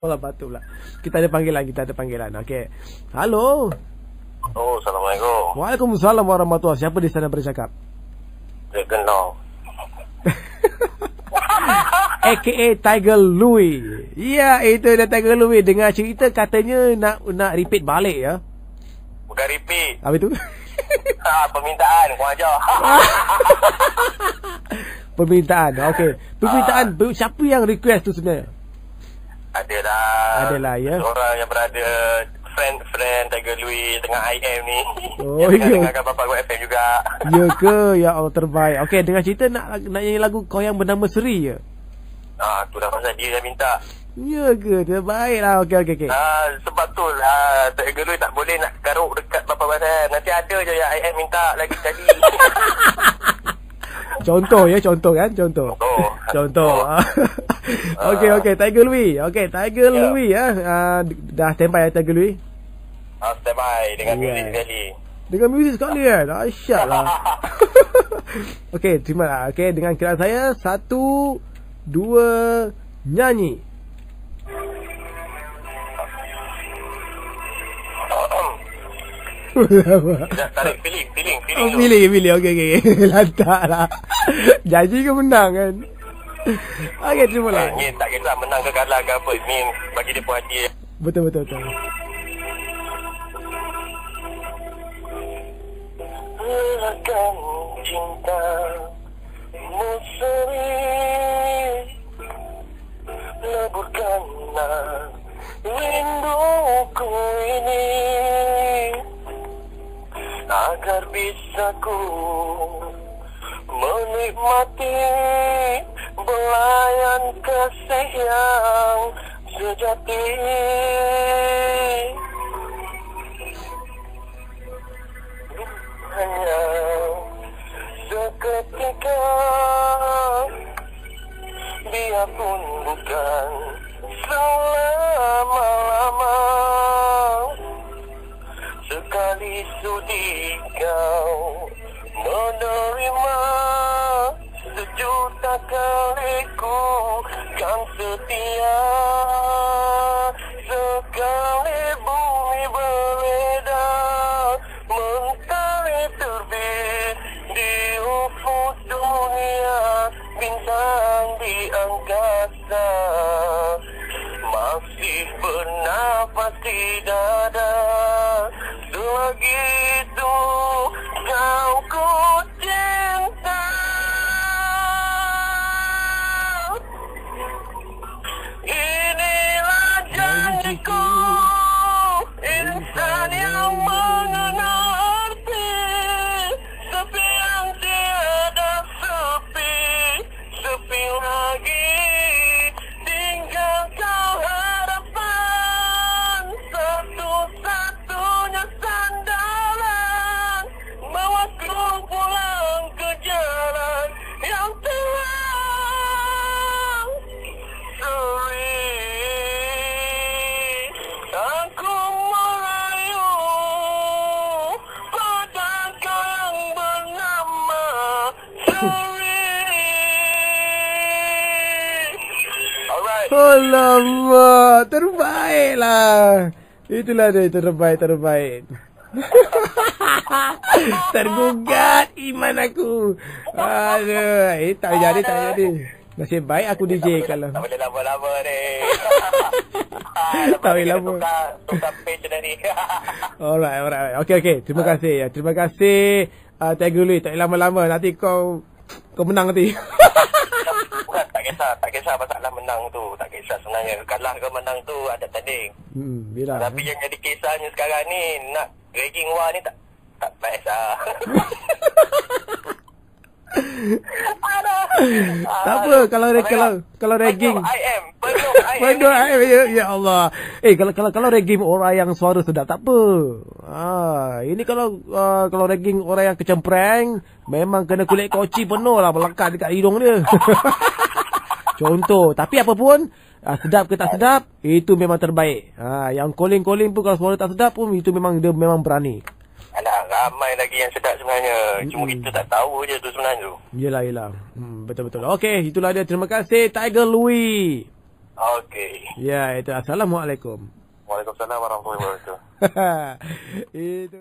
lah batu pula. Kita ada panggilan. Okey. Halo. Oh, Assalamualaikum. Waalaikumsalam warahmatullahi. Siapa di sana bercakap? Dragon Law. AKA Tiger Louis. Ya, itu dia Tiger Louis. Dengar cerita katanya nak repeat balik ya. Bukan repeat. Apa itu? Permintaan kau ajar. Permintaan. Okey. Permintaan siapa yang request tu sebenarnya? Adalah ya. Orang yang berada friend Tiger Louis tengah IM ni. Oh ya. Ya. Dengarkan Bapak Gua FM juga. Ya ke? Ya Allah, terbaik. Okey, dengar cerita nak nyanyi lagu Kau Yang Bernama Seri je. Tu dah pasal dia yang minta. Ya ke? Terbaiklah. Okey. Sebab tu Tiger Louis tak boleh nak garuk dekat Bapak Gua FM. Nanti ada je yang IM minta lagi sekali. Contoh kan? Contoh. Okey, Tiger Louis. Tiger Louis ya. Dah standby ya Tiger Louis? Standby dengan muzik sekali. Dengan muzik sekali kan? Asyik lah. Okey, terima kasih. Okey, dengan kiraan saya 1, 2, nyanyi. Tarik feeling Pilih. Okey. Lantak lah. Janji ke menang kan? Okey, terima lah. Ni tak kisah menang ke kalah ke apa. Ni bagi dia puas hati. Betul. Akan cinta Musri leburkanlah rinduku ini agar bisa ku menikmati belayan kasih yang sejati. Hanya seketika, biarpun bukan selama-lama, sekali sudi kau menerima, sejuta kali ku kan setia. Sekali bumi beredar, mentari terbit di ufuk dunia, bintang di angkasa masih bernafas di dada. Selagi itu kau ku cinta. Inilah janjiku, insan yang mengerti sepi yang tiada sepi lagi. Tinggal kau harapan, satu-satunya sandaran, bawaku pulang ke jalan yang terang. Sorry, aku merayu pada kau yang bernama Suri. Alright. Alamak, terbaik lah. Itulah dia, terbaik. Tergugat iman aku. Aduh, tak jadi. Nasib baik aku DJ kalau. Tak boleh lama-lama ni. Tak boleh lama. Tukar page ni. Alright. Okey. Terima kasih. Tiger Louis, tak lama-lama. Nanti kau menang nanti. Bukan, tak kisah masalah menang tu. Tak kisah sebenarnya. Kalah ke menang tu ada tanding. Bila. Tapi yang jadi kisahnya sekarang ni, nak ragging war ni tak kisah. Tak apa kalau ragging. Penuh IM. Ya Allah. Kalau ragging orang yang suara sedap tak apa. Ini kalau ragging orang yang kecempreng, memang kena kulit koci penuh lah melekat dekat hidung dia. Contoh. Tapi apa pun, sedap ke tak sedap, itu memang terbaik. Yang calling pun kalau suara tak sedap pun, itu memang dia memang berani. Alah, ramai lagi yang sedap sebenarnya. Cuma kita tak tahu je tu sebenarnya tu. Yelah. Betul-betul. Okey, itulah dia. Terima kasih Tiger Louis. Okey. Ya, itu. Assalamualaikum. Waalaikumsalam warahmatullahi wabarakatuh. Itu.